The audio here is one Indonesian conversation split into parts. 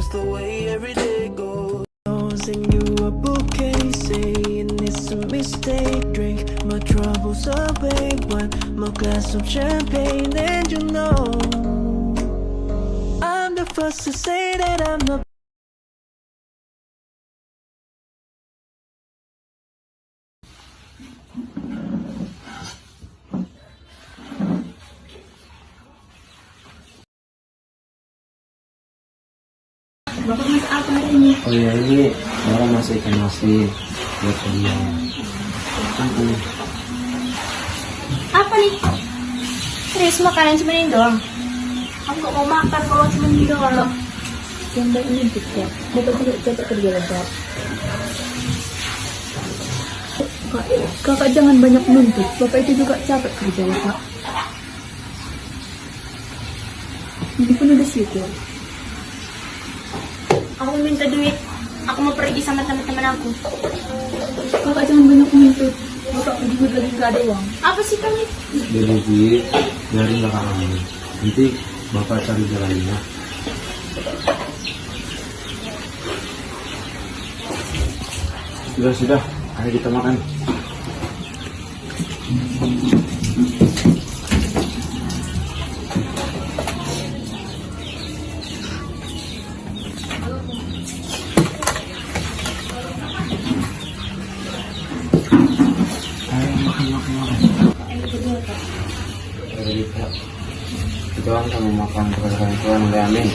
just the way every day goes. Send you a bouquet, saying it's a mistake. Drink my troubles away, one more glass of champagne, and you know I'm the first to say that I'm not. Bapak masak apa hari ini? Oh iya, ini orang masih ikan asin buat kalian. Apa nih? Serius makanan cuma ini doang? Aku gak mau makan kalau cuma ini doang. Yang baik ini juga. Bapak juga capek kerja lebat. Kakak jangan banyak nuntut. Bapak itu juga capek kerja lebat. Ini pun udah syukur. Aku minta duit. Aku mau pergi sama teman-teman aku. Kakak jangan banyak nuntut. Bapak juga lagi gak ada uang. Apa sih kamu? Jadi biarin kakak kamu. Nanti bapak cari jalannya. Sudah, ayo kita makan. Kita orang sama makan kepada Tuhan oleh amin.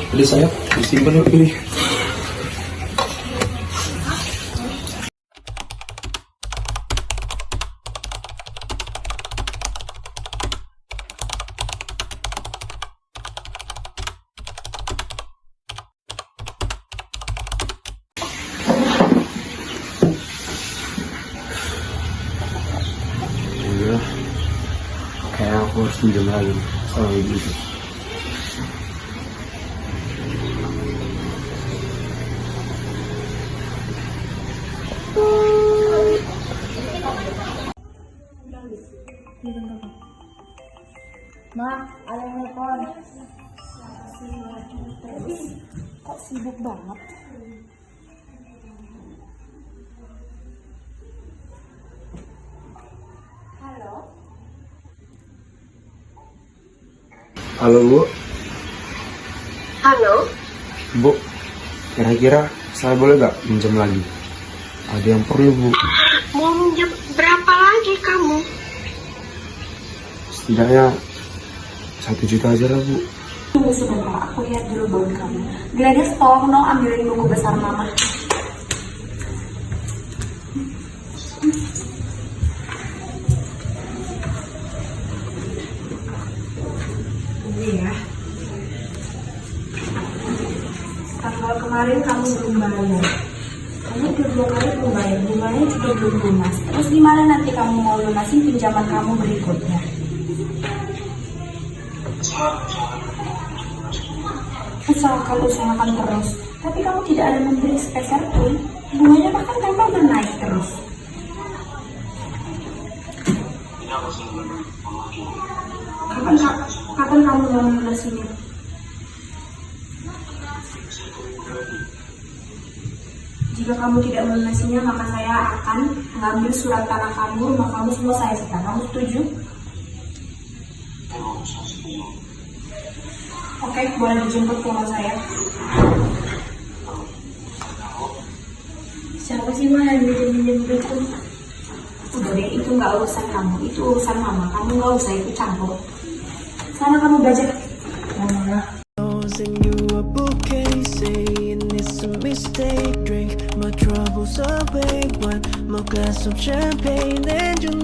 Pilih saya, disimpan yuk pilih. Kayak aku harus pinjam lagi sama ibu itu. Ma, ada yang telepon. Kok sibuk banget? Halo? Halo Bu. Halo? Bu, kira-kira saya boleh gak minjem lagi? Ada yang perlu Bu. Mau minjem berapa lagi kamu? Setidaknya 1 juta aja lah Bu. Tunggu sebentar, aku lihat dulu baut kamu. Gladys, tolong dong ambilin buku besar mama. Ini ya. Tanggal kemarin kamu belum bayar. Kamu udah 2 kali belum bayar, bunganya juga belum lunas. Terus gimana nanti kamu mau lunasin pinjaman kamu berikutnya? Usahakan terus. Tapi kamu tidak ada memberi sepeser pun. Bunganya bahkan memang bernaik terus. Kapan kamu mau melunasinya? Jika kamu tidak melunasinya, maka saya akan mengambil surat tanah kamu, rumah kamu semua saya sita. Kamu setuju? Oke, boleh dijemput ke rumah saya. Siapa sih mah yang minjem itu? Udah deh, itu nggak urusan kamu, itu urusan mama. Kamu nggak usah ikut campur. Sana kamu belajar. Mana? Send you a bouquet, saying it's a mistake. Drink my troubles away, one more glass of champagne, and you.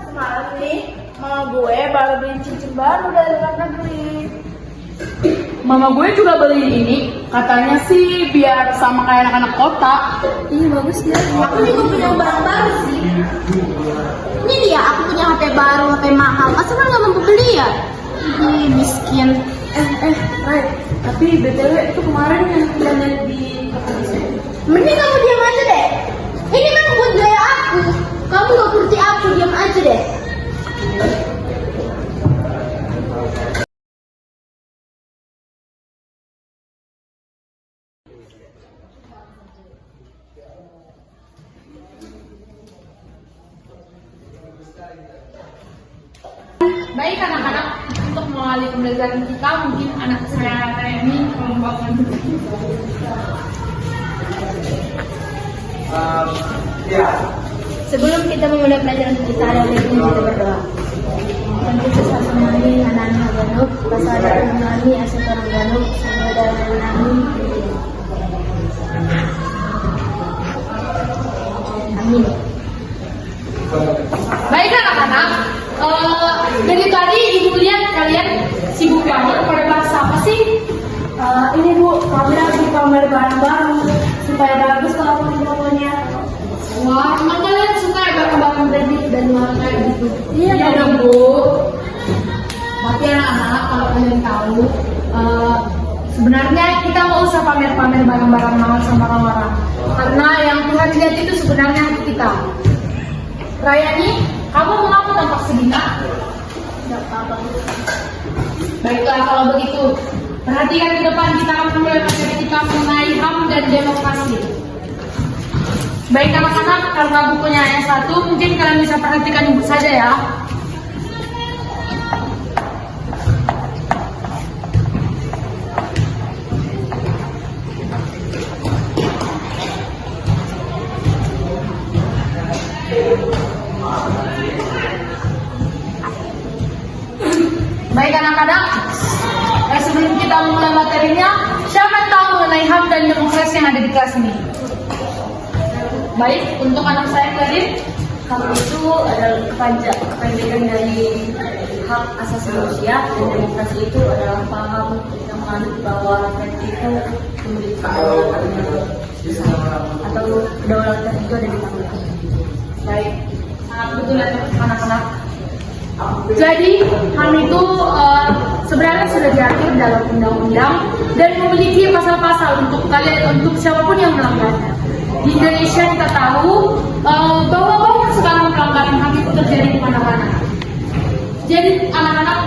Semalam nih, mama gue baru beli cincin baru dari luar negeri. Mama gue juga beli ini, katanya sih biar sama kayak anak-anak kota. Iya bagus ya. Aku juga punya barang baru sih. Ini dia, aku punya HP baru, HP mahal. Masa kan nggak mampu beli ya? Ih, miskin. Right. Tapi BTW itu kemarin yang kita lihat di Mending kamu diam aja deh. Ini kan buat gaya aku. Kamu nggak seperti aku, diam aja deh. Baik anak-anak, untuk mengawali pembelajaran kita, mungkin anak saya ini membawakan Sebelum kita memulai pelajaran kita, ada baiknya kita berdoa. Tentu sesat menami hanani haganuk, pasada menami asetan haganuk, samada menami. Amin. Baik anak-anak, dari tadi ibu lihat kalian sibuk banget pada bahasa apa sih? Ini Bu, kami lagi pamer barang-barang supaya bagus kalau fotonya. Wah, emang kalian suka ya barang-barang kredit dan uang kayak gitu? Iya dong Bu. Tapi anak-anak kalau kalian tahu, sebenarnya kita nggak usah pamer-pamer barang-barang mahal sama orang-orang, karena yang Tuhan lihat itu sebenarnya hati kita. Rayani, kamu mengapa tampak sedih nak? Tidak apa-apa. Baiklah kalau begitu, perhatikan di depan kita akan mulai materi kita mengenai HAM dan demokrasi. Baik anak-anak, karena bukunya hanya satu, mungkin kalian bisa perhatikan ibu saja ya. Baik anak-anak, sebelum kita memulai materinya, siapa yang tahu mengenai HAM dan demokrasi yang ada di kelas ini? Baik, untuk anak saya Clarin. HAM itu adalah kepanjangan dari hak asasi manusia, dan demokrasi itu adalah paham yang menganut bahwa rakyat itu memiliki kedaulatan atau kedaulatan itu ada di tangan. Baik, sangat betul ya anak-anak. Jadi HAM itu sebenarnya sudah diatur dalam undang-undang dan memiliki pasal-pasal untuk kalian, untuk siapapun yang melanggarnya. Di Indonesia kita tahu bahwa banyak sekali pelanggaran HAM itu terjadi di mana-mana. Jadi anak-anak,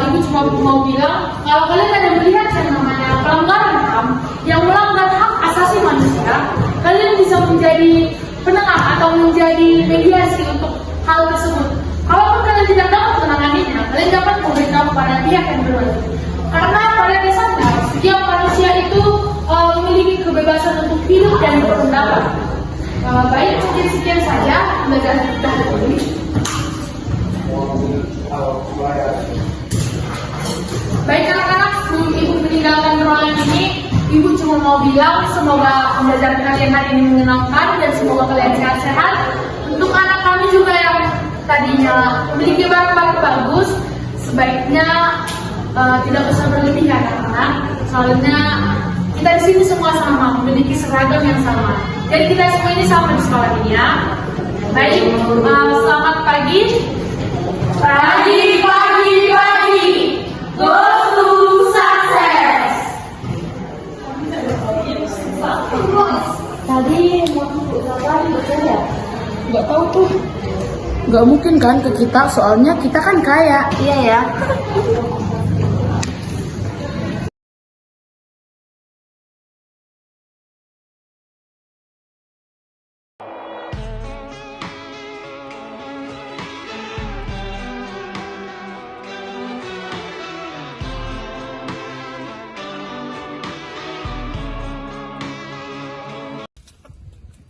ibu cuma mau bilang kalau kalian ada melihat yang namanya pelanggaran HAM yang melanggar hak asasi manusia, kalian bisa menjadi penengah atau menjadi mediasi untuk hal tersebut. Kalaupun kalian tidak dapat menanganinya, kalian dapat memberitahu kepada pihak yang berwajib. Karena pada dasarnya setiap manusia itu memiliki kebebasan untuk hidup dan berpendapat. Baik, mungkin sekian saja pembelajaran kita hari ini. Baik anak-anak, sebelum ibu meninggalkan ruangan ini, ibu cuma mau bilang semoga pembelajaran kalian hari ini menyenangkan dan semoga kalian sehat-sehat. Untuk anak kami juga yang tadinya memiliki barang-barang bagus, sebaiknya tidak usah berlebihan anak-anak, soalnya kita di sini semua sama, memiliki seragam yang sama. Jadi kita semua ini sama di sekolah ini ya. Baik, selamat pagi. Pagi. Go to success. Tadi mau apa ya? Gak tahu tuh. Gak mungkin kan ke kita, soalnya kita kan kaya. Iya ya.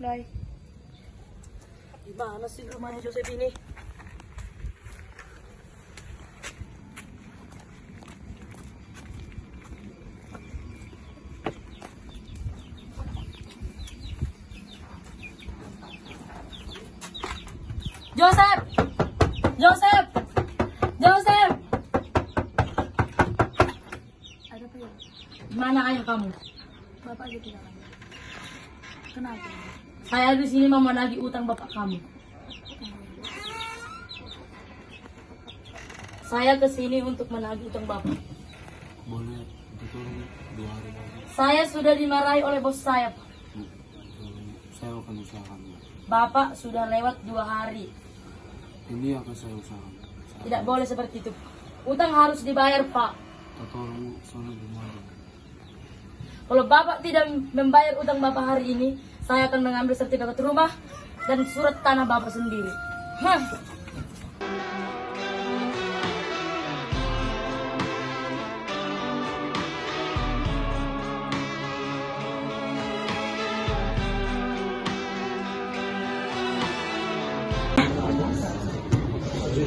Baik. Gimana sih rumahnya Joseph ini? Joseph. Ada apa ya? Mana ayah kamu? Bapak aja tidak ada. Kenapa? Saya di sini mau menagih utang bapak kamu. Saya ke sini untuk menagih utang bapak. Boleh ditolong 2 hari lagi. Saya sudah dimarahi oleh bos saya, Pak. Saya akan usahakan. Bapak sudah lewat 2 hari. Ini akan saya usahakan. Tidak boleh seperti itu. Utang harus dibayar, Pak. Tolong soalnya gimana? Kalau bapak tidak membayar utang bapak hari ini, saya akan mengambil sertifikat rumah dan surat tanah bapak sendiri. Pagi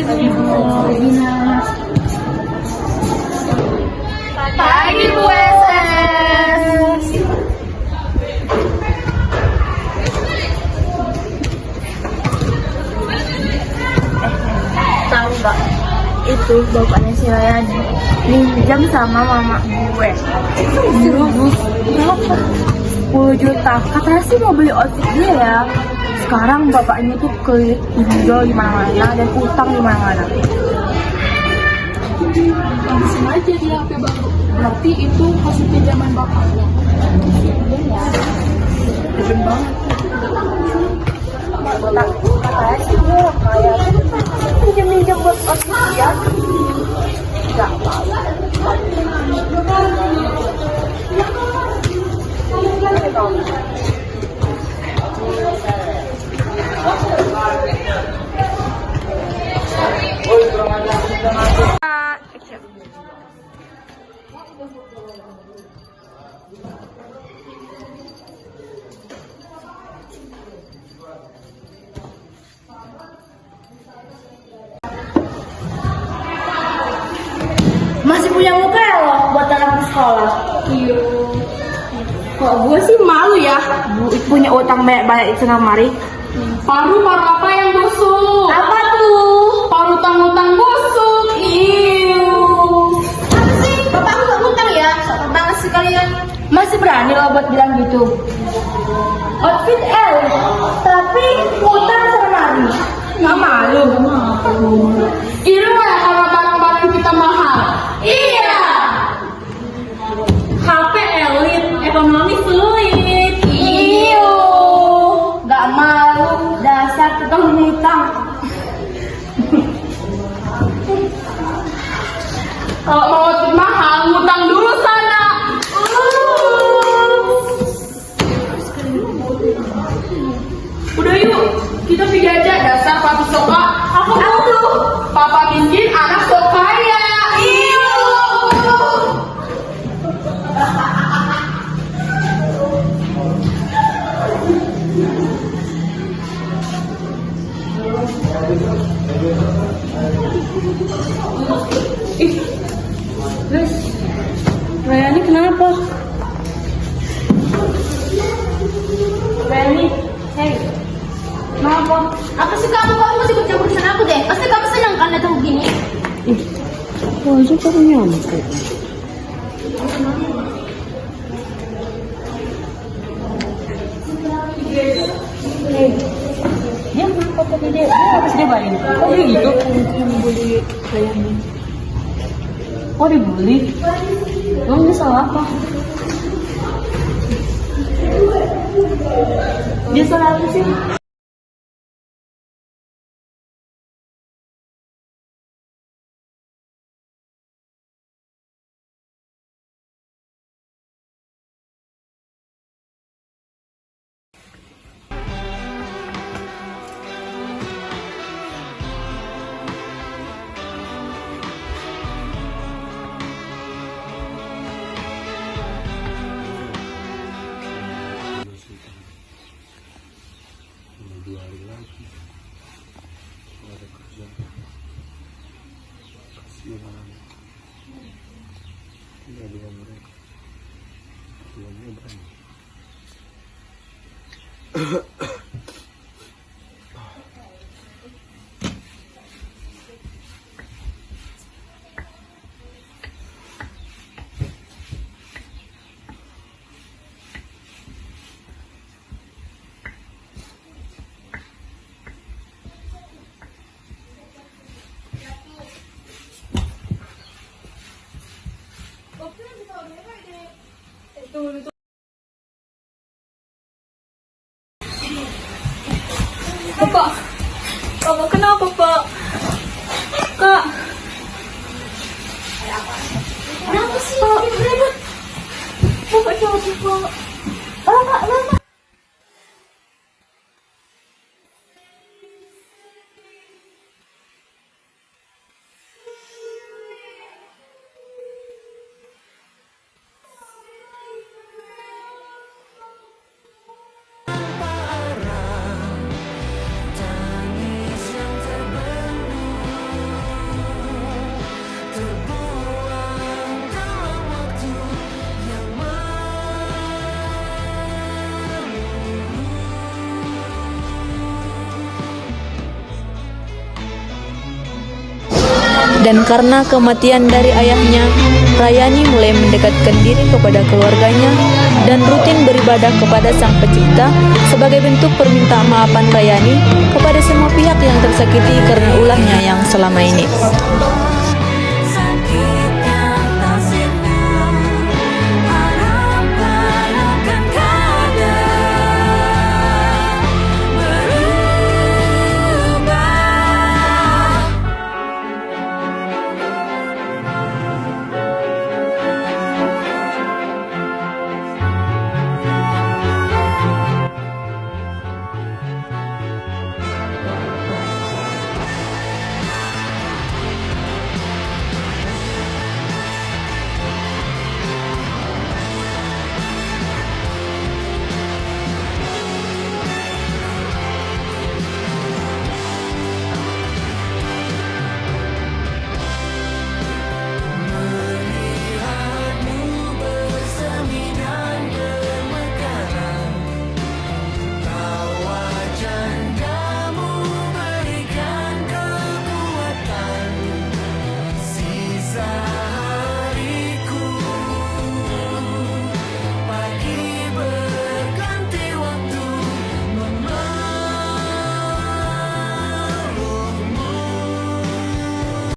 Bu. Pagi Bu SS. Tahu nggak? Itu bapaknya si Rayani minjam sama mama gue. Serius? Berapa? 10 juta. Katanya sih mau beli outfit dia ya. Sekarang bapaknya tuh ke pinjol di mana-mana dan utang di mana-mana. Langsung aja dia HP baru. Berarti itu hasil pinjaman bapaknya. Keren banget. Katanya sih dia orang kaya. Minjem-minjem buat outfit dia. Gak masih punya muka ya lo buat anak di sekolah? Iya. Kok gue sih malu ya, punya utang banyak itu mari. Paru apa yang busuk? Apa tuh? Paru utang busuk. Iu. Apa sih? Bapak nggak ngutang ya? Sopan banget sih kalian. Masih berani lo buat bilang gitu? Outfit L, tapi ngutang sama mari. Nggak malu? Iru ya kalau barang-barang kita mahal. Iya. HP elit, ekonomi sulit. Iyo, nggak malu, dasar tukang ngutang. Kalau mau outfit mahal, ngutang dulu sana. Udah yuk, kita pergi aja dasar papi soka. Apa tuh? Papa miskin, anak sok kaya. Iyo. Guys, Rayani kenapa? Rani, hey, Kenapa? apa sih kamu masih ikut campur urusan aku deh? Pasti kamu senang kan datang begini? Wajah kamu nyampe. Dia kenapa tadi dia habis dia balik? Oh dia gitu? Bully Rayani. Oh dibully? Emang dia salah apa? Dia salah apa sih? Bapak, Bapak kenapa Pak? Kak, Kenapa sih? Ribut. Bapak kenapa Pak? Lama. Dan karena kematian dari ayahnya, Rayani mulai mendekatkan diri kepada keluarganya dan rutin beribadah kepada Sang Pencipta sebagai bentuk permintaan maafan Rayani kepada semua pihak yang tersakiti karena ulahnya yang selama ini.